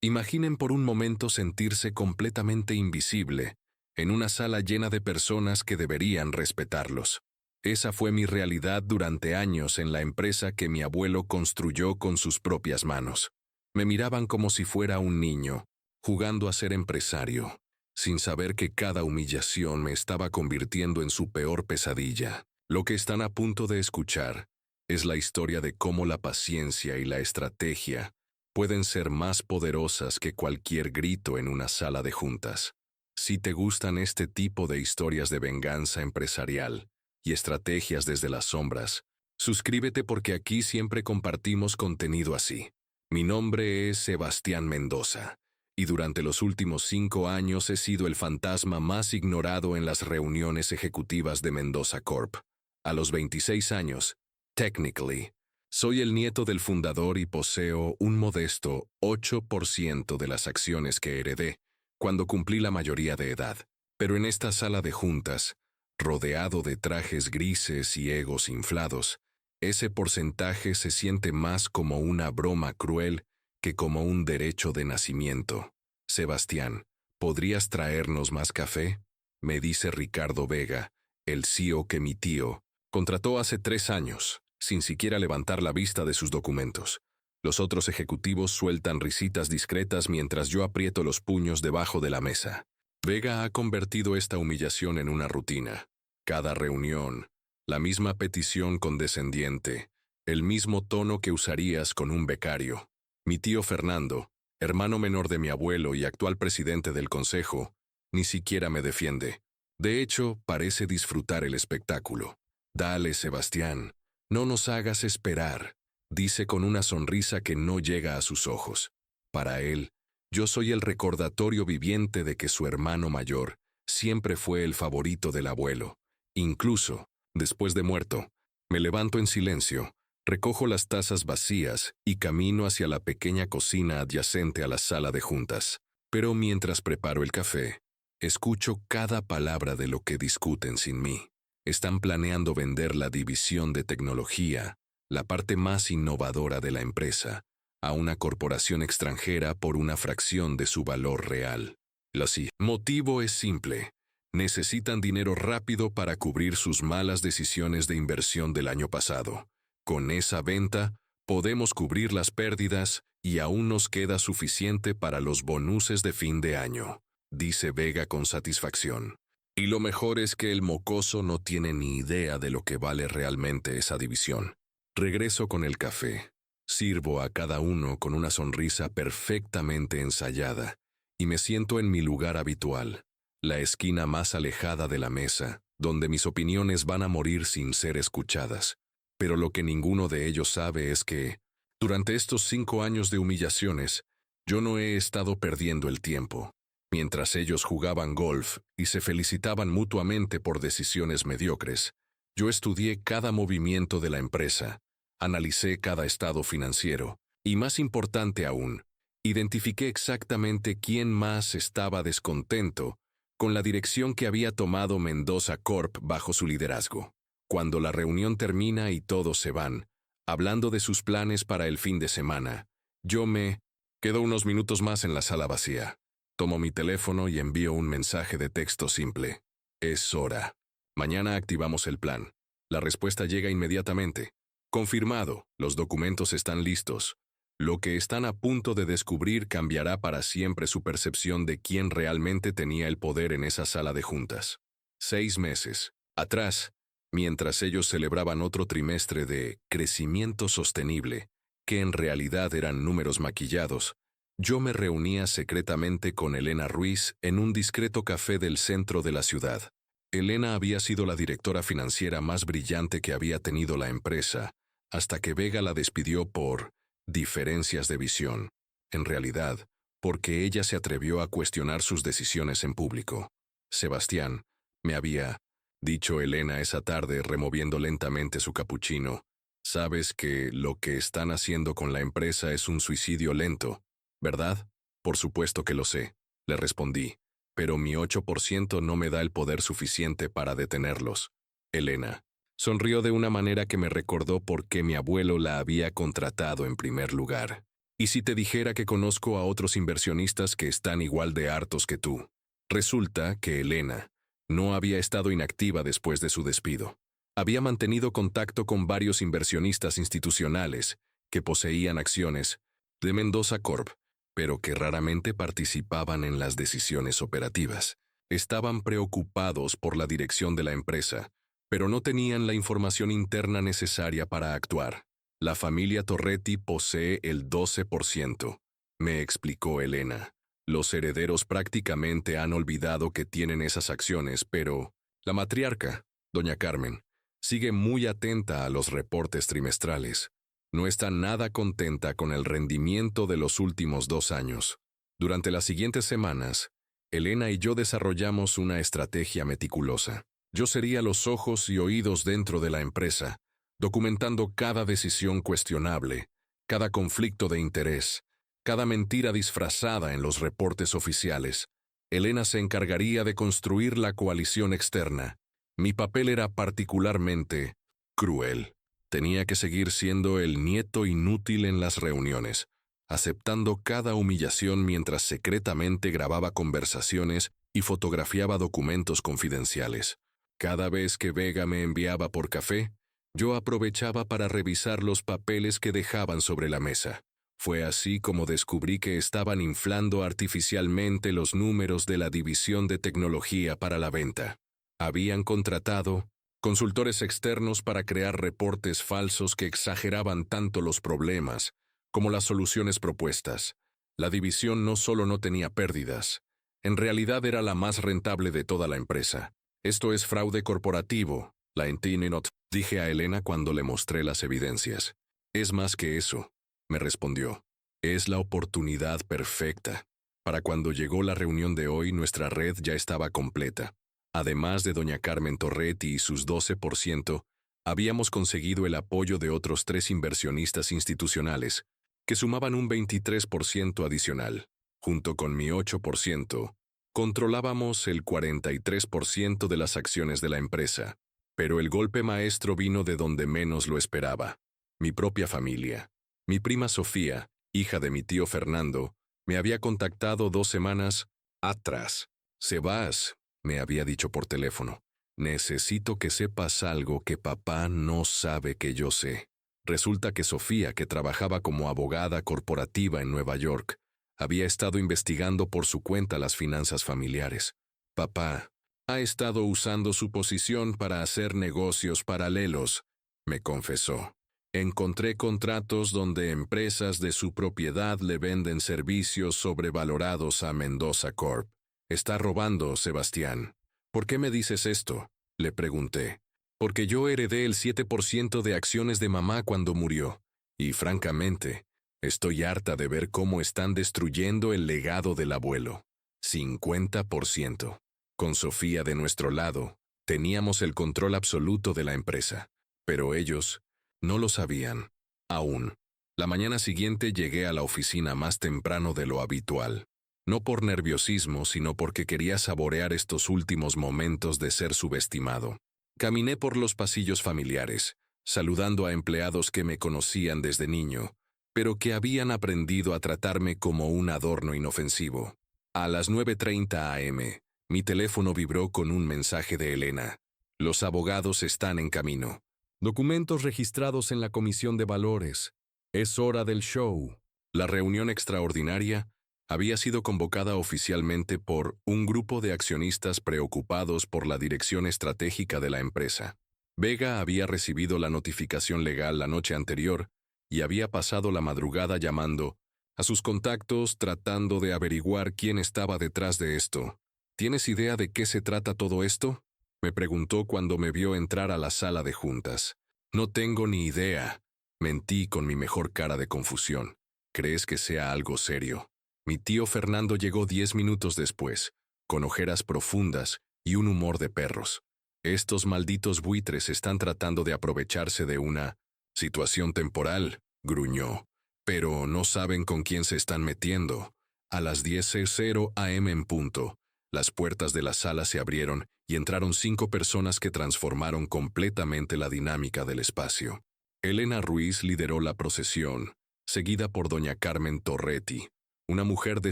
Imaginen por un momento sentirse completamente invisible, en una sala llena de personas que deberían respetarlos. Esa fue mi realidad durante años en la empresa que mi abuelo construyó con sus propias manos. Me miraban como si fuera un niño, jugando a ser empresario, sin saber que cada humillación me estaba convirtiendo en su peor pesadilla. Lo que están a punto de escuchar es la historia de cómo la paciencia y la estrategia pueden ser más poderosas que cualquier grito en una sala de juntas. Si te gustan este tipo de historias de venganza empresarial y estrategias desde las sombras, suscríbete porque aquí siempre compartimos contenido así. Mi nombre es Sebastián Mendoza, y durante los últimos 5 años he sido el fantasma más ignorado en las reuniones ejecutivas de Mendoza Corp. A los 26 años, technically, soy el nieto del fundador y poseo un modesto 8% de las acciones que heredé cuando cumplí la mayoría de edad. Pero en esta sala de juntas, rodeado de trajes grises y egos inflados, ese porcentaje se siente más como una broma cruel que como un derecho de nacimiento. Sebastián, ¿podrías traernos más café? Me dice Ricardo Vega, el CEO que mi tío contrató hace 3 años, sin siquiera levantar la vista de sus documentos. Los otros ejecutivos sueltan risitas discretas mientras yo aprieto los puños debajo de la mesa. Vega ha convertido esta humillación en una rutina. Cada reunión, la misma petición condescendiente, el mismo tono que usarías con un becario. Mi tío Fernando, hermano menor de mi abuelo y actual presidente del consejo, ni siquiera me defiende. De hecho, parece disfrutar el espectáculo. Dale, Sebastián, no nos hagas esperar, dice con una sonrisa que no llega a sus ojos. Para él, yo soy el recordatorio viviente de que su hermano mayor siempre fue el favorito del abuelo. Incluso, después de muerto, me levanto en silencio, recojo las tazas vacías y camino hacia la pequeña cocina adyacente a la sala de juntas. Pero mientras preparo el café, escucho cada palabra de lo que discuten sin mí. Están planeando vender la división de tecnología, la parte más innovadora de la empresa, a una corporación extranjera por una fracción de su valor real. El motivo es simple. Necesitan dinero rápido para cubrir sus malas decisiones de inversión del año pasado. Con esa venta, podemos cubrir las pérdidas y aún nos queda suficiente para los bonuses de fin de año, dice Vega con satisfacción. Y lo mejor es que el mocoso no tiene ni idea de lo que vale realmente esa división. Regreso con el café. Sirvo a cada uno con una sonrisa perfectamente ensayada y me siento en mi lugar habitual, la esquina más alejada de la mesa, donde mis opiniones van a morir sin ser escuchadas. Pero lo que ninguno de ellos sabe es que, durante estos 5 años de humillaciones, yo no he estado perdiendo el tiempo. Mientras ellos jugaban golf y se felicitaban mutuamente por decisiones mediocres, yo estudié cada movimiento de la empresa, analicé cada estado financiero y, más importante aún, identifiqué exactamente quién más estaba descontento con la dirección que había tomado Mendoza Corp bajo su liderazgo. Cuando la reunión termina y todos se van, hablando de sus planes para el fin de semana, yo me quedo unos minutos más en la sala vacía. Tomo mi teléfono y envío un mensaje de texto simple. Es hora. Mañana activamos el plan. La respuesta llega inmediatamente. Confirmado, los documentos están listos. Lo que están a punto de descubrir cambiará para siempre su percepción de quién realmente tenía el poder en esa sala de juntas. 6 meses atrás, mientras ellos celebraban otro trimestre de crecimiento sostenible, que en realidad eran números maquillados, yo me reunía secretamente con Elena Ruiz en un discreto café del centro de la ciudad. Elena había sido la directora financiera más brillante que había tenido la empresa, hasta que Vega la despidió por diferencias de visión. En realidad, porque ella se atrevió a cuestionar sus decisiones en público. Sebastián, me había dicho Elena esa tarde removiendo lentamente su capuchino, sabes que lo que están haciendo con la empresa es un suicidio lento, ¿verdad? Por supuesto que lo sé, le respondí, pero mi 8% no me da el poder suficiente para detenerlos. Elena sonrió de una manera que me recordó por qué mi abuelo la había contratado en primer lugar. ¿Y si te dijera que conozco a otros inversionistas que están igual de hartos que tú? Resulta que Elena no había estado inactiva después de su despido. Había mantenido contacto con varios inversionistas institucionales que poseían acciones de Mendoza Corp, pero que raramente participaban en las decisiones operativas. Estaban preocupados por la dirección de la empresa, pero no tenían la información interna necesaria para actuar. La familia Torretti posee el 12%, me explicó Elena. Los herederos prácticamente han olvidado que tienen esas acciones, pero la matriarca, doña Carmen, sigue muy atenta a los reportes trimestrales. No está nada contenta con el rendimiento de los últimos 2 años. Durante las siguientes semanas, Elena y yo desarrollamos una estrategia meticulosa. Yo sería los ojos y oídos dentro de la empresa, documentando cada decisión cuestionable, cada conflicto de interés, cada mentira disfrazada en los reportes oficiales. Elena se encargaría de construir la coalición externa. Mi papel era particularmente cruel. Tenía que seguir siendo el nieto inútil en las reuniones, aceptando cada humillación mientras secretamente grababa conversaciones y fotografiaba documentos confidenciales. Cada vez que Vega me enviaba por café, yo aprovechaba para revisar los papeles que dejaban sobre la mesa. Fue así como descubrí que estaban inflando artificialmente los números de la división de tecnología para la venta. Habían contratado consultores externos para crear reportes falsos que exageraban tanto los problemas como las soluciones propuestas. La división no solo no tenía pérdidas, en realidad era la más rentable de toda la empresa. Esto es fraude corporativo, la Entinenot, dije a Elena cuando le mostré las evidencias. Es más que eso, me respondió. Es la oportunidad perfecta. Para cuando llegó la reunión de hoy, nuestra red ya estaba completa. Además de doña Carmen Torretti y sus 12%, habíamos conseguido el apoyo de otros 3 inversionistas institucionales, que sumaban un 23% adicional. Junto con mi 8%, controlábamos el 43% de las acciones de la empresa. Pero el golpe maestro vino de donde menos lo esperaba. Mi propia familia. Mi prima Sofía, hija de mi tío Fernando, me había contactado 2 semanas atrás. Sebas, me había dicho por teléfono, necesito que sepas algo que papá no sabe que yo sé. Resulta que Sofía, que trabajaba como abogada corporativa en Nueva York, había estado investigando por su cuenta las finanzas familiares. Papá ha estado usando su posición para hacer negocios paralelos, me confesó. Encontré contratos donde empresas de su propiedad le venden servicios sobrevalorados a Mendoza Corp. Está robando, Sebastián. ¿Por qué me dices esto?, le pregunté. Porque yo heredé el 7% de acciones de mamá cuando murió. Y francamente, estoy harta de ver cómo están destruyendo el legado del abuelo. 50%. Con Sofía de nuestro lado, teníamos el control absoluto de la empresa. Pero ellos no lo sabían. Aún. La mañana siguiente llegué a la oficina más temprano de lo habitual. No por nerviosismo, sino porque quería saborear estos últimos momentos de ser subestimado. Caminé por los pasillos familiares, saludando a empleados que me conocían desde niño, pero que habían aprendido a tratarme como un adorno inofensivo. A las 9:30 a.m., mi teléfono vibró con un mensaje de Elena. Los abogados están en camino. Documentos registrados en la Comisión de Valores. Es hora del show. La reunión extraordinaria había sido convocada oficialmente por un grupo de accionistas preocupados por la dirección estratégica de la empresa. Vega había recibido la notificación legal la noche anterior y había pasado la madrugada llamando a sus contactos tratando de averiguar quién estaba detrás de esto. ¿Tienes idea de qué se trata todo esto?, me preguntó cuando me vio entrar a la sala de juntas. No tengo ni idea. Mentí con mi mejor cara de confusión. ¿Crees que sea algo serio? Mi tío Fernando llegó 10 minutos después, con ojeras profundas y un humor de perros. Estos malditos buitres están tratando de aprovecharse de una situación temporal, gruñó. Pero no saben con quién se están metiendo. A las 10:00 a.m. en punto, las puertas de la sala se abrieron y entraron 5 personas que transformaron completamente la dinámica del espacio. Elena Ruiz lideró la procesión, seguida por doña Carmen Torretti, una mujer de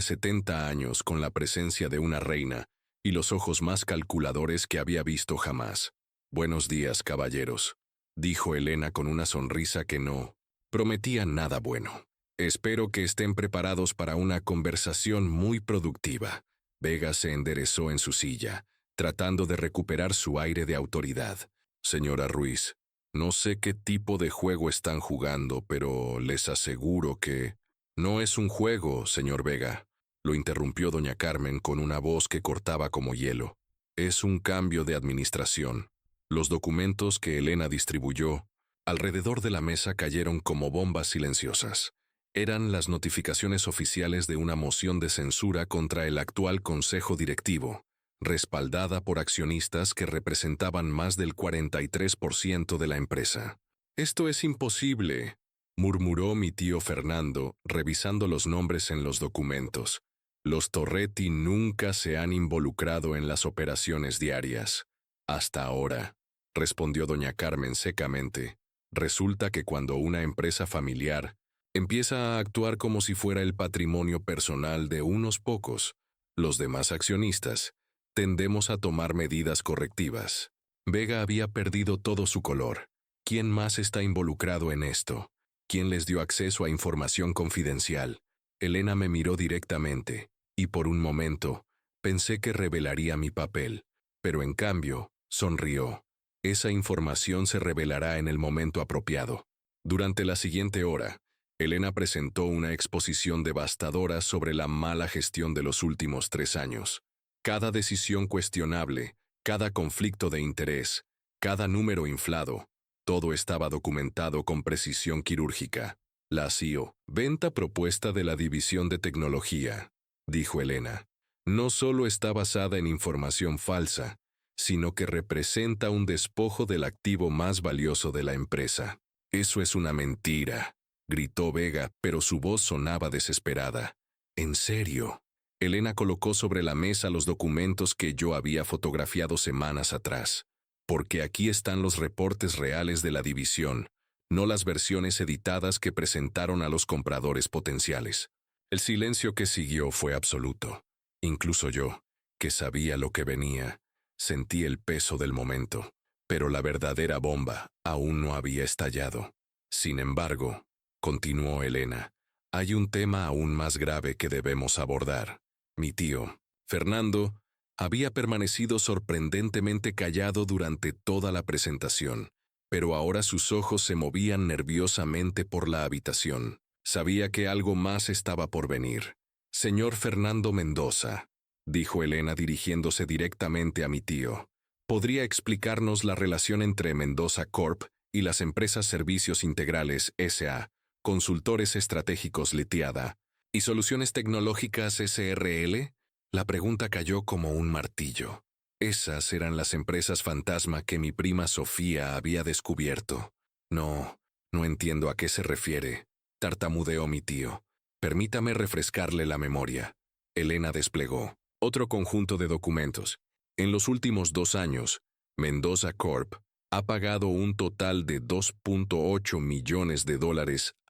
70 años con la presencia de una reina y los ojos más calculadores que había visto jamás. «Buenos días, caballeros», dijo Elena con una sonrisa que no prometía nada bueno. «Espero que estén preparados para una conversación muy productiva». Vega se enderezó en su silla, tratando de recuperar su aire de autoridad. «Señora Ruiz, no sé qué tipo de juego están jugando, pero les aseguro que...» «No es un juego, señor Vega», lo interrumpió doña Carmen con una voz que cortaba como hielo. «Es un cambio de administración». Los documentos que Elena distribuyó alrededor de la mesa cayeron como bombas silenciosas. Eran las notificaciones oficiales de una moción de censura contra el actual consejo directivo, respaldada por accionistas que representaban más del 43% de la empresa. «Esto es imposible», murmuró mi tío Fernando, revisando los nombres en los documentos. «Los Torretti nunca se han involucrado en las operaciones diarias. Hasta ahora», respondió doña Carmen secamente. «Resulta que cuando una empresa familiar empieza a actuar como si fuera el patrimonio personal de unos pocos, los demás accionistas, tendemos a tomar medidas correctivas». Vega había perdido todo su color. ¿Quién más está involucrado en esto? ¿Quién les dio acceso a información confidencial? Elena me miró directamente, y por un momento pensé que revelaría mi papel, pero en cambio sonrió. Esa información se revelará en el momento apropiado. Durante la siguiente hora, Elena presentó una exposición devastadora sobre la mala gestión de los últimos 3 años. Cada decisión cuestionable, cada conflicto de interés, cada número inflado, todo estaba documentado con precisión quirúrgica. «La CIO, venta propuesta de la División de Tecnología», dijo Elena, «no solo está basada en información falsa, sino que representa un despojo del activo más valioso de la empresa». «Eso es una mentira», gritó Vega, pero su voz sonaba desesperada. «¿En serio?» Elena colocó sobre la mesa los documentos que yo había fotografiado semanas atrás. «Porque aquí están los reportes reales de la división, no las versiones editadas que presentaron a los compradores potenciales». El silencio que siguió fue absoluto. Incluso yo, que sabía lo que venía, sentí el peso del momento. Pero la verdadera bomba aún no había estallado. «Sin embargo», continuó Elena, «hay un tema aún más grave que debemos abordar». Mi tío, Fernando, había permanecido sorprendentemente callado durante toda la presentación, pero ahora sus ojos se movían nerviosamente por la habitación. Sabía que algo más estaba por venir. «Señor Fernando Mendoza», dijo Elena dirigiéndose directamente a mi tío, «¿podría explicarnos la relación entre Mendoza Corp y las empresas Servicios Integrales S.A., Consultores Estratégicos Litiada y Soluciones Tecnológicas S.R.L.?» La pregunta cayó como un martillo. Esas eran las empresas fantasma que mi prima Sofía había descubierto. No entiendo a qué se refiere», tartamudeó mi tío. «Permítame refrescarle la memoria». Elena desplegó otro conjunto de documentos. En los últimos 2 años, Mendoza Corp ha pagado un total de $2.8 millones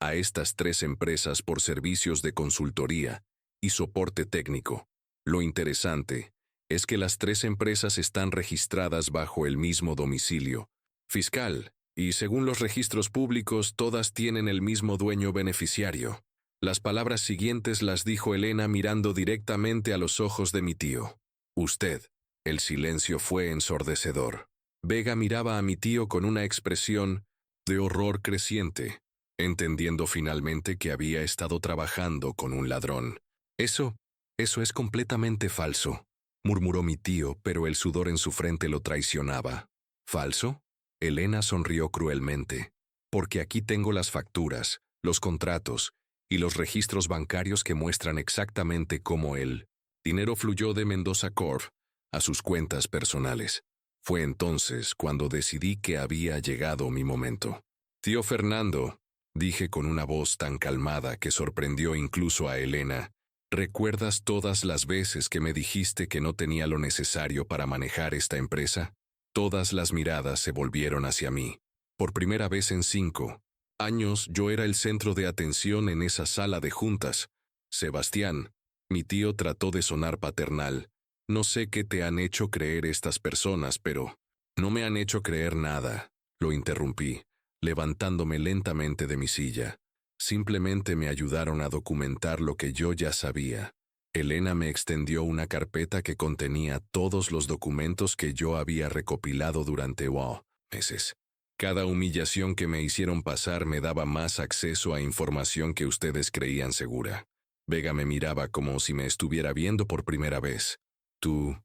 a estas 3 empresas por servicios de consultoría y soporte técnico. Lo interesante es que las 3 empresas están registradas bajo el mismo domicilio fiscal, y según los registros públicos todas tienen el mismo dueño beneficiario. Las palabras siguientes las dijo Elena mirando directamente a los ojos de mi tío. «Usted». El silencio fue ensordecedor. Vega miraba a mi tío con una expresión de horror creciente, entendiendo finalmente que había estado trabajando con un ladrón. Eso es completamente falso», murmuró mi tío, pero el sudor en su frente lo traicionaba. «¿Falso?» Elena sonrió cruelmente. «Porque aquí tengo las facturas, los contratos y los registros bancarios que muestran exactamente cómo el dinero fluyó de Mendoza Corp a sus cuentas personales. Fue entonces cuando decidí que había llegado mi momento». «Tío Fernando», dije con una voz tan calmada que sorprendió incluso a Elena, «¿recuerdas todas las veces que me dijiste que no tenía lo necesario para manejar esta empresa?» Todas las miradas se volvieron hacia mí. Por primera vez en 5 Años yo era el centro de atención en esa sala de juntas. Sebastián, mi tío trató de sonar paternal. No sé qué te han hecho creer estas personas, pero no me han hecho creer nada, lo interrumpí, levantándome lentamente de mi silla. Simplemente me ayudaron a documentar lo que yo ya sabía. Elena me extendió una carpeta que contenía todos los documentos que yo había recopilado durante meses. Cada humillación que me hicieron pasar me daba más acceso a información que ustedes creían segura. Vega me miraba como si me estuviera viendo por primera vez. Tú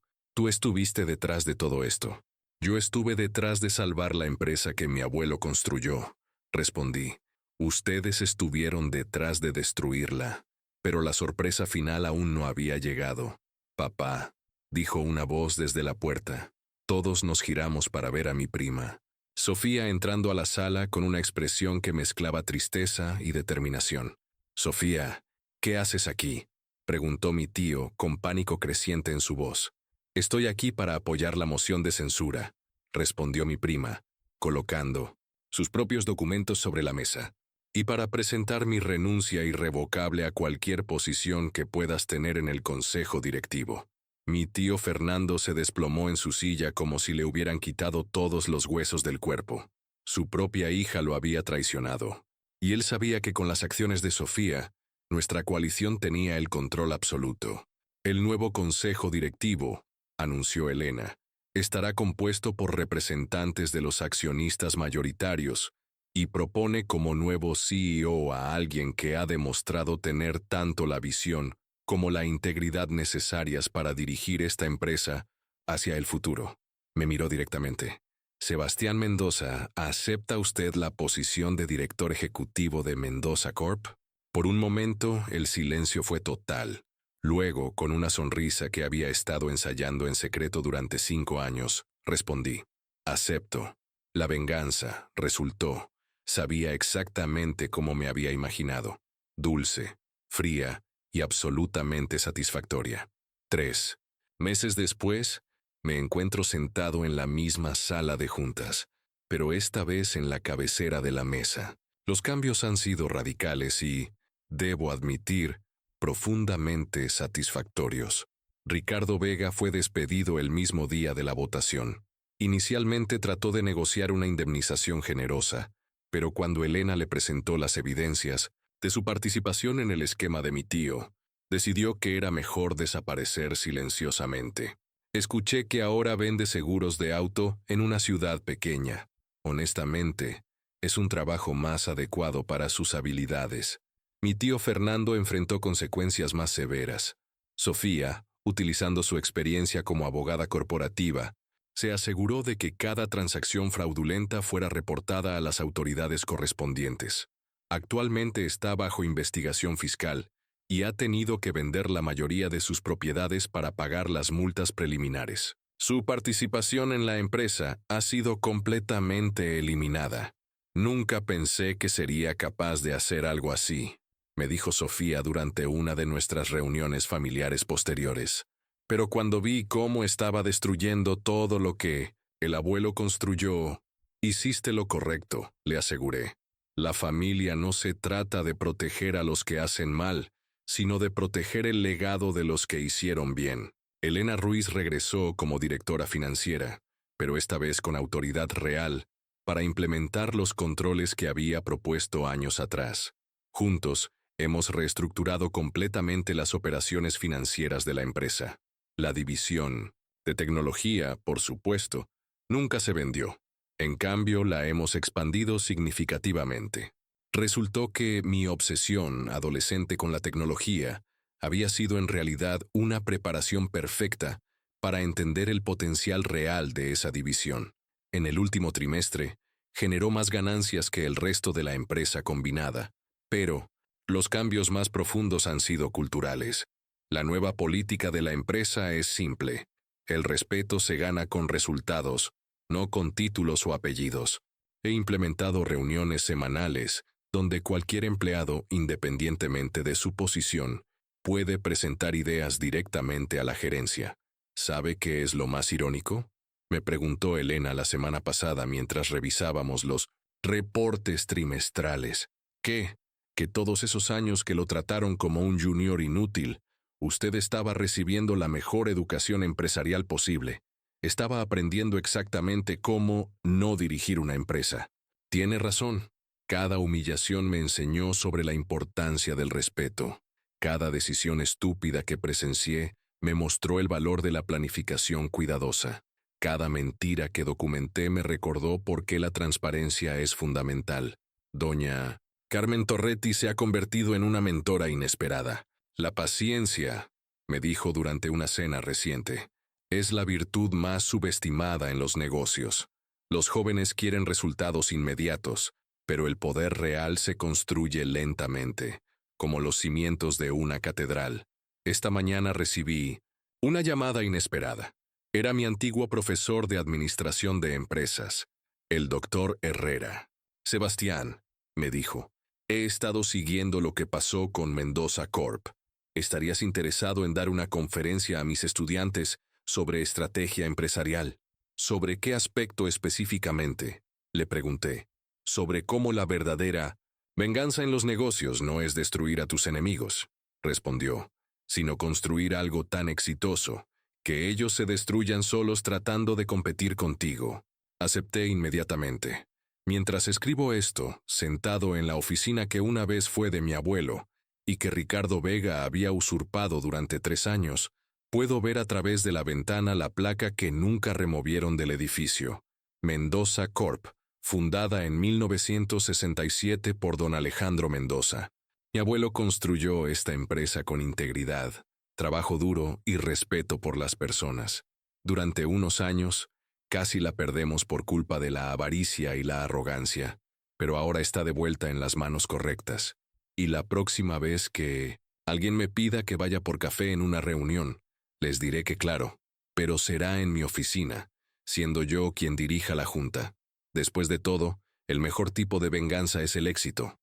estuviste detrás de todo esto. Yo estuve detrás de salvar la empresa que mi abuelo construyó, respondí. Ustedes estuvieron detrás de destruirla. Pero la sorpresa final aún no había llegado. Papá, dijo una voz desde la puerta. Todos nos giramos para ver a mi prima. Sofía entrando a la sala con una expresión que mezclaba tristeza y determinación. Sofía, ¿qué haces aquí?, preguntó mi tío con pánico creciente en su voz. Estoy aquí para apoyar la moción de censura, respondió mi prima, colocando sus propios documentos sobre la mesa. Y para presentar mi renuncia irrevocable a cualquier posición que puedas tener en el consejo directivo. Mi tío Fernando se desplomó en su silla como si le hubieran quitado todos los huesos del cuerpo. Su propia hija lo había traicionado. Y él sabía que con las acciones de Sofía, nuestra coalición tenía el control absoluto. El nuevo consejo directivo, anunció Elena, estará compuesto por representantes de los accionistas mayoritarios, y propone como nuevo CEO a alguien que ha demostrado tener tanto la visión como la integridad necesarias para dirigir esta empresa hacia el futuro. Me miró directamente. Sebastián Mendoza, ¿acepta usted la posición de director ejecutivo de Mendoza Corp? Por un momento, el silencio fue total. Luego, con una sonrisa que había estado ensayando en secreto durante 5 años, respondí. Acepto. La venganza, resultó. Sabía exactamente cómo me había imaginado. Dulce, fría y absolutamente satisfactoria. 3 meses después, me encuentro sentado en la misma sala de juntas, pero esta vez en la cabecera de la mesa. Los cambios han sido radicales y, debo admitir, profundamente satisfactorios. Ricardo Vega fue despedido el mismo día de la votación. Inicialmente trató de negociar una indemnización generosa, pero cuando Elena le presentó las evidencias de su participación en el esquema de mi tío, decidió que era mejor desaparecer silenciosamente. Escuché que ahora vende seguros de auto en una ciudad pequeña. Honestamente, es un trabajo más adecuado para sus habilidades. Mi tío Fernando enfrentó consecuencias más severas. Sofía, utilizando su experiencia como abogada corporativa, se aseguró de que cada transacción fraudulenta fuera reportada a las autoridades correspondientes. Actualmente está bajo investigación fiscal y ha tenido que vender la mayoría de sus propiedades para pagar las multas preliminares. Su participación en la empresa ha sido completamente eliminada. Nunca pensé que sería capaz de hacer algo así, me dijo Sofía durante una de nuestras reuniones familiares posteriores. Pero cuando vi cómo estaba destruyendo todo lo que el abuelo construyó, hiciste lo correcto, le aseguré. La familia no se trata de proteger a los que hacen mal, sino de proteger el legado de los que hicieron bien. Elena Ruiz regresó como directora financiera, pero esta vez con autoridad real, para implementar los controles que había propuesto años atrás. Juntos, hemos reestructurado completamente las operaciones financieras de la empresa. La división de tecnología, por supuesto, nunca se vendió. En cambio, la hemos expandido significativamente. Resultó que mi obsesión adolescente con la tecnología había sido en realidad una preparación perfecta para entender el potencial real de esa división. En el último trimestre, generó más ganancias que el resto de la empresa combinada, pero los cambios más profundos han sido culturales. La nueva política de la empresa es simple. El respeto se gana con resultados, no con títulos o apellidos. He implementado reuniones semanales donde cualquier empleado, independientemente de su posición, puede presentar ideas directamente a la gerencia. ¿Sabe qué es lo más irónico?, me preguntó Elena la semana pasada mientras revisábamos los reportes trimestrales. ¿Qué? Que todos esos años que lo trataron como un junior inútil, usted estaba recibiendo la mejor educación empresarial posible. Estaba aprendiendo exactamente cómo no dirigir una empresa. Tiene razón. Cada humillación me enseñó sobre la importancia del respeto. Cada decisión estúpida que presencié me mostró el valor de la planificación cuidadosa. Cada mentira que documenté me recordó por qué la transparencia es fundamental. Doña Carmen Torretti se ha convertido en una mentora inesperada. La paciencia, me dijo durante una cena reciente, es la virtud más subestimada en los negocios. Los jóvenes quieren resultados inmediatos, pero el poder real se construye lentamente, como los cimientos de una catedral. Esta mañana recibí una llamada inesperada. Era mi antiguo profesor de administración de empresas, el doctor Herrera. Sebastián, me dijo, he estado siguiendo lo que pasó con Mendoza Corp. ¿Estarías interesado en dar una conferencia a mis estudiantes sobre estrategia empresarial? ¿Sobre qué aspecto específicamente? Le pregunté. Sobre cómo la verdadera venganza en los negocios no es destruir a tus enemigos, respondió, sino construir algo tan exitoso que ellos se destruyan solos tratando de competir contigo. Acepté inmediatamente. Mientras escribo esto, sentado en la oficina que una vez fue de mi abuelo y que Ricardo Vega había usurpado durante 3 años, puedo ver a través de la ventana la placa que nunca removieron del edificio. Mendoza Corp., fundada en 1967 por don Alejandro Mendoza. Mi abuelo construyó esta empresa con integridad, trabajo duro y respeto por las personas. Durante unos años, casi la perdemos por culpa de la avaricia y la arrogancia, pero ahora está de vuelta en las manos correctas. Y la próxima vez que alguien me pida que vaya por café en una reunión, les diré que claro, pero será en mi oficina, siendo yo quien dirija la junta. Después de todo, el mejor tipo de venganza es el éxito.